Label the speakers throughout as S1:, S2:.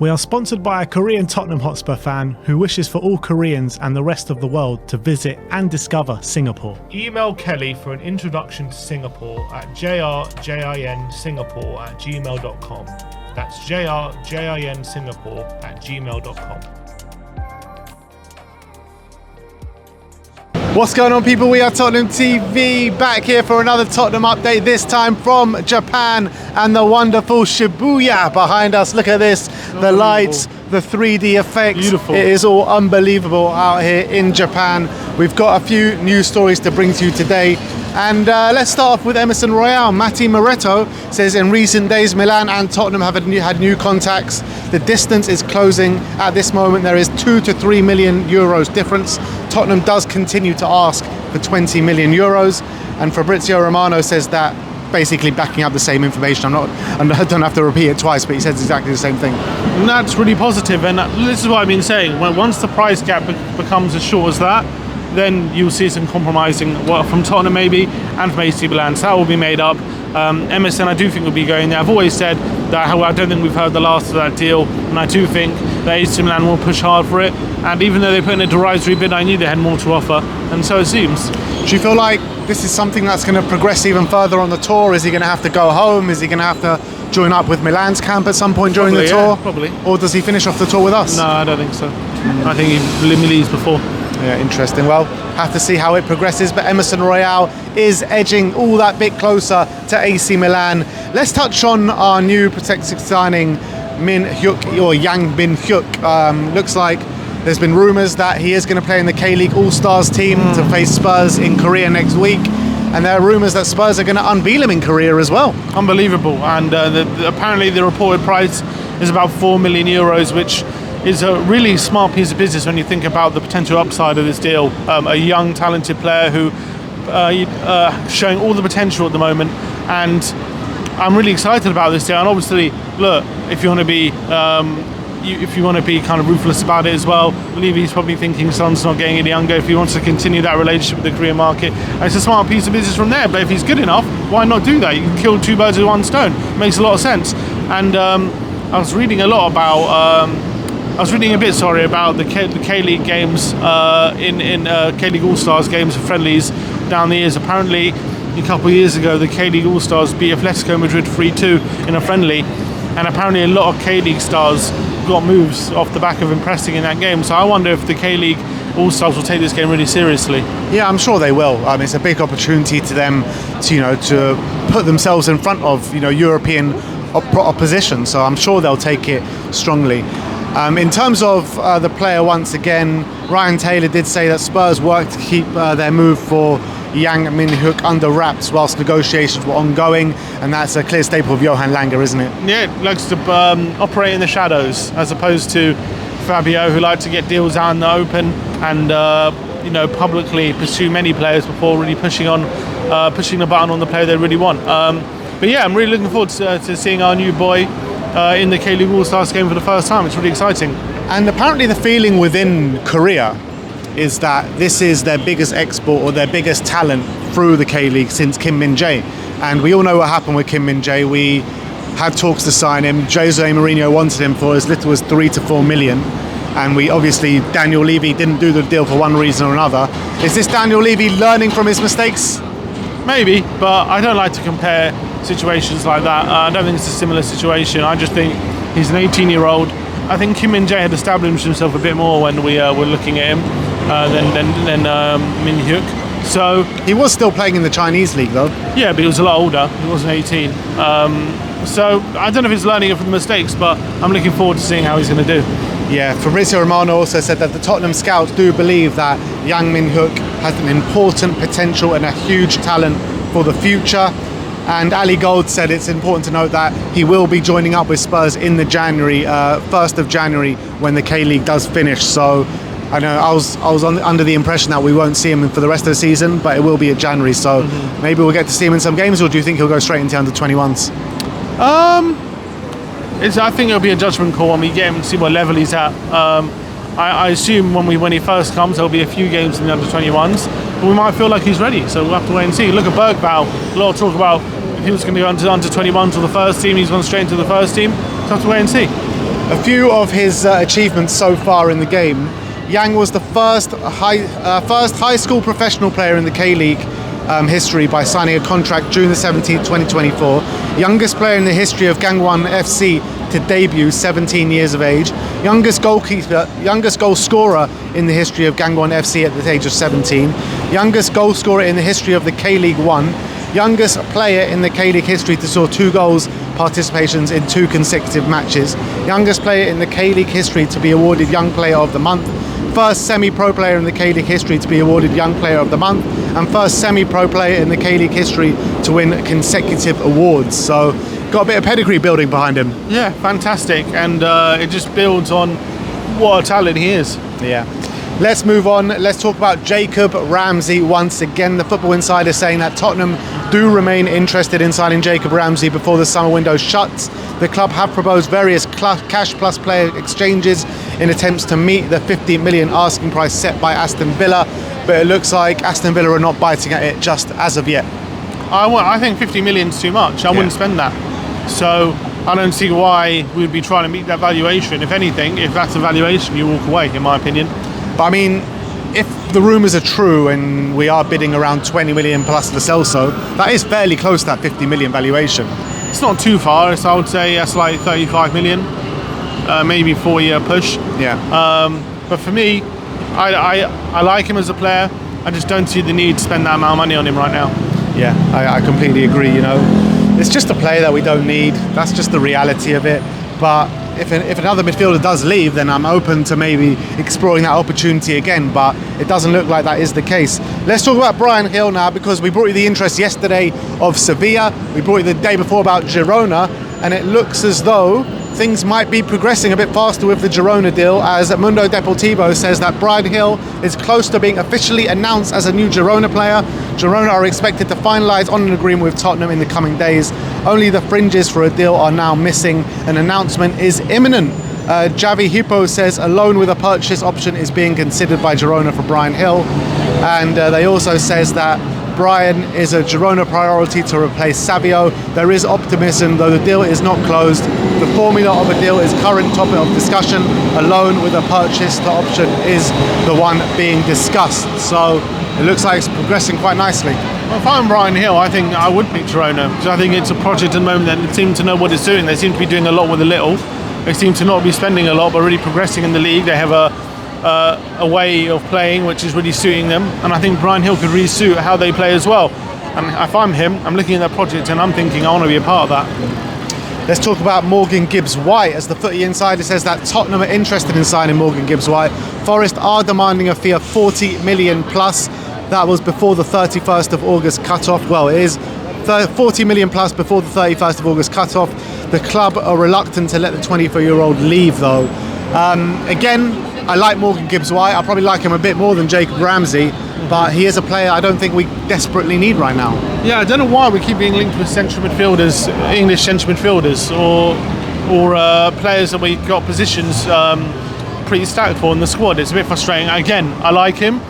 S1: We are sponsored by a Korean Tottenham Hotspur fan who wishes for all Koreans and the rest of the world to visit and discover Singapore.
S2: Email Kelly for an introduction to Singapore at jrjinsingapore@gmail.com. That's jrjinsingapore@gmail.com.
S3: What's going on, people? We are Tottenham TV, back here for another Tottenham update, this time from Japan and the wonderful Shibuya behind us. Look at this, the lights, the 3D effects.
S2: Beautiful.
S3: It is all unbelievable out here in Japan. We've got a few news stories to bring to you today. And let's start off with Emerson Royal. Matti Moretto says in recent days Milan and Tottenham have had new contacts. The distance is closing. At this moment there is 2 to 3 million euros difference. Tottenham does continue to ask for 20 million euros. And Fabrizio Romano says that, basically backing up the same information. I don't have to repeat it twice, but he says exactly the same thing.
S2: And that's really positive, and this is what I've been saying. Once the price gap becomes as short as that, then you'll see some compromising from Tottenham maybe, and from AC Milan. So that will be made up. Emerson, I do think will be going there. I've always said that I don't think we've heard the last of that deal, and I do think that AC Milan will push hard for it. And even though they put in a derisory bid, I knew they had more to offer, and so it seems.
S3: Do you feel like this is something that's going to progress even further on the tour? Is he going to have to go home? Is he going to have to join up with Milan's camp at some point during the tour?
S2: Yeah, probably.
S3: Or does he finish off the tour with us?
S2: No, I don't think so. I think he leaves before.
S3: Yeah, interesting. Well, have to see how it progresses, but Emerson Royal is edging all that bit closer to AC Milan. Let's touch on our new protected signing, Min-hyuk, or Yang Min-hyuk. Looks like there's been rumours that he is going to play in the K-League All-Stars team to face Spurs in Korea next week. And there are rumours that Spurs are going to unveil him in Korea as well.
S2: Unbelievable. And apparently the reported price is about 4 million euros, which is a really smart piece of business when you think about the potential upside of this deal. A young, talented player who showing all the potential at the moment, and I'm really excited about this deal. And obviously, look, if you want to be kind of ruthless about it as well, Levy's probably thinking Son's not getting any younger. If he wants to continue that relationship with the Korean market, it's a smart piece of business from there. But if he's good enough, why not do that? You can kill two birds with one stone. It makes a lot of sense. And I was reading a bit about the K-League games in K-League All-Stars games and friendlies down the years. Apparently, a couple of years ago, the K-League All-Stars beat Atletico Madrid 3-2 in a friendly, and apparently a lot of K-League stars got moves off the back of impressing in that game. So I wonder if the K-League All-Stars will take this game really seriously. Yeah,
S3: I'm sure they will. It's a big opportunity to them to put themselves in front of European opposition. So I'm sure they'll take it strongly. In terms of the player, once again, Ryan Taylor did say that Spurs worked to keep their move for Yang Min-hyuk under wraps whilst negotiations were ongoing, and that's a clear staple of Johan Langer, isn't it?
S2: Yeah, likes to operate in the shadows, as opposed to Fabio, who likes to get deals out in the open and publicly pursue many players before really pushing the button on the player they really want. But yeah, I'm really looking forward to seeing our new boy in the K-League All-Stars game for the first time. It's really exciting.
S3: And apparently the feeling within Korea is that this is their biggest export or their biggest talent through the K-League since Kim Min-jae. And we all know what happened with Kim Min-jae. We had talks to sign him. Jose Mourinho wanted him for as little as 3 to 4 million. And Daniel Levy didn't do the deal for one reason or another. Is this Daniel Levy learning from his mistakes?
S2: Maybe, but I don't like to compare situations like that. I don't think it's a similar situation. I just think he's an 18-year-old. I think Kim Min-jae had established himself a bit more when we were looking at him than Min-hyuk. So
S3: he was still playing in the Chinese league, though.
S2: Yeah, but he was a lot older. He wasn't 18. So I don't know if he's learning from the mistakes, but I'm looking forward to seeing how he's going to do.
S3: Yeah, Fabrizio Romano also said that the Tottenham scouts do believe that Yang Min-hyuk has an important potential and a huge talent for the future. And Ali Gold said it's important to note that he will be joining up with Spurs in the 1st of January when the K-League does finish. So I know I was under the impression that we won't see him for the rest of the season, but it will be at January. So maybe we'll get to see him in some games, or do you think he'll go straight into under-21s?
S2: I think it'll be a judgment call when we get him and see what level he's at. I assume when he first comes, there'll be a few games in the under-21s, but we might feel like he's ready. So we'll have to wait and see. Look at Bergvall. A lot of talk about if he was going to go under-21s or the first team. He's gone straight into the first team. So we'll have to wait and see.
S3: A few of his achievements so far in the game. Yang was the first high school professional player in the K-League history by signing a contract June the 17th, 2024. Youngest player in the history of Gangwon FC to debut, 17 years of age. Youngest goal scorer in the history of Gangwon FC at the age of 17. Youngest goal scorer in the history of the K-League 1. Youngest player in the K-League history to score 2 goals participations in 2 consecutive matches. Youngest player in the K-League history to be awarded Young Player of the Month. First semi-pro player in the K-League history to be awarded Young Player of the Month, and first semi-pro player in the K-League history to win consecutive awards. So got a bit of pedigree building behind him.
S2: Yeah, fantastic, and it just builds on what a talent he is.
S3: Yeah. Let's move on. Let's talk about Jacob Ramsey once again. The Football Insider saying that Tottenham do remain interested in signing Jacob Ramsey before the summer window shuts. The club have proposed various cash plus player exchanges in attempts to meet the 50 million asking price set by Aston Villa, but it looks like Aston Villa are not biting at it just as of yet.
S2: I think 50 million's too much. I wouldn't spend that. So I don't see why we'd be trying to meet that valuation. If anything, if that's the valuation, you walk away, in my opinion.
S3: But I mean, if the rumours are true and we are bidding around 20 million plus Lo Celso, that is fairly close to that 50 million valuation.
S2: It's not too far. I would say that's like 35 million, maybe 4-year push.
S3: Yeah.
S2: But for me, I like him as a player. I just don't see the need to spend that amount of money on him right now.
S3: Yeah, I completely agree. You know, it's just a player that we don't need. That's just the reality of it. But if another midfielder does leave, then I'm open to maybe exploring that opportunity again, but it doesn't look like that is the case. Let's talk about Bryan Gil now, because we brought you the interest yesterday of Sevilla, we brought you the day before about Girona, and it looks as though things might be progressing a bit faster with the Girona deal, as Mundo Deportivo says that Bryan Gil is close to being officially announced as a new Girona player. Girona are expected to finalise on an agreement with Tottenham in the coming days. Only the fringes for a deal are now missing. An announcement is imminent. Javi Hippo says a loan with a purchase option is being considered by Girona for Bryan Gil, and they also says that Bryan is a Girona priority to replace Savio. There is optimism, though the deal is not closed. The formula of a deal is current topic of discussion. A loan with a purchase option is the one being discussed. So it looks like it's progressing quite nicely.
S2: Well, if I'm Bryan Gil, I think I would pick Girona, because I think it's a project at the moment that they seem to know what it's doing. They seem to be doing a lot with a little. They seem to not be spending a lot, but really progressing in the league. They have a way of playing which is really suiting them, and I think Bryan Gil could really suit how they play as well. And if I'm him, I'm looking at that project and I'm thinking I want to be a part of that.
S3: Let's talk about Morgan Gibbs-White, as the Footy Insider says that Tottenham are interested in signing Morgan Gibbs-White. Forest are demanding a fee of 40 million plus. That was before the 31st of August cut-off. Well, it is 40 million plus before the 31st of August cut-off. The club are reluctant to let the 24-year-old leave, though. Again, I like Morgan Gibbs-White. I probably like him a bit more than Jacob Ramsey, but he is a player I don't think we desperately need right now.
S2: Yeah, I don't know why we keep being linked with central midfielders, English central midfielders, or players that we got positions pretty stacked for in the squad. It's a bit frustrating. Again, I like him.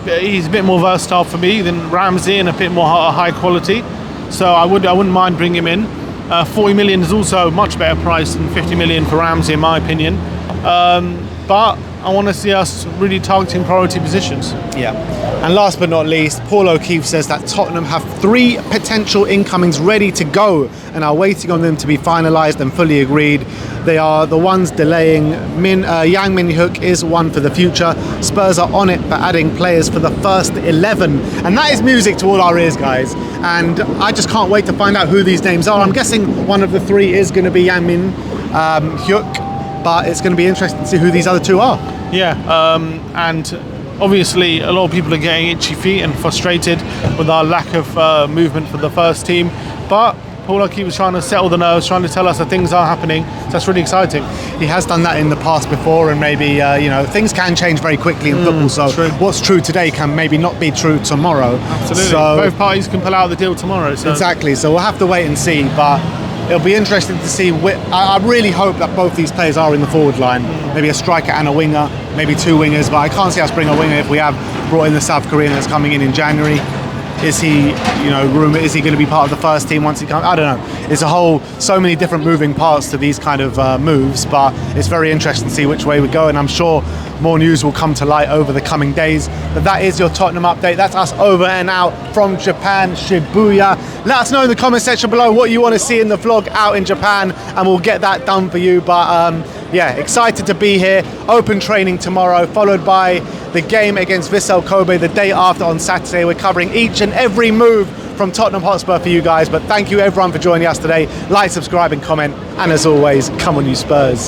S2: He's a bit more versatile for me than Ramsey and a bit more high quality. So I wouldn't mind bringing him in. 40 million is also a much better price than 50 million for Ramsey, in my opinion. But I want to see us really targeting priority positions.
S3: Yeah. And last but not least, Paul O'Keefe says that Tottenham have 3 potential incomings ready to go and are waiting on them to be finalised and fully agreed. They are the ones delaying. Yang Min-hyuk is one for the future. Spurs are on it for adding players for the first 11. And that is music to all our ears, guys. And I just can't wait to find out who these names are. I'm guessing one of the 3 is going to be Yang Min-hyuk, but it's going to be interesting to see who these other 2 are.
S2: Yeah, and obviously a lot of people are getting itchy feet and frustrated with our lack of movement for the first team, but Paul O'Keefe was trying to settle the nerves, trying to tell us that things are happening, so that's really exciting.
S3: He has done that in the past before, and maybe things can change very quickly in football, so
S2: true.
S3: What's true today can maybe not be true tomorrow.
S2: Absolutely,
S3: so,
S2: both parties can pull out the deal tomorrow. So.
S3: Exactly, so we'll have to wait and see, but it'll be interesting to see. I really hope that both these players are in the forward line. Maybe a striker and a winger, maybe 2 wingers, but I can't see us bring a winger if we have brought in the South Korean that's coming in January. Is he, is he going to be part of the first team once he comes? I don't know. It's so many different moving parts to these kind of moves, but it's very interesting to see which way we go, and I'm sure more news will come to light over the coming days. But that is your Tottenham update. That's us over and out from Japan, Shibuya. Let us know in the comment section below what you want to see in the vlog out in Japan, and we'll get that done for you. But yeah, excited to be here. Open training tomorrow, followed by the game against Vissel Kobe the day after on Saturday. We're covering each and every move from Tottenham Hotspur for you guys. But thank you everyone for joining us today. Like, subscribe and comment, and as always, come on you Spurs.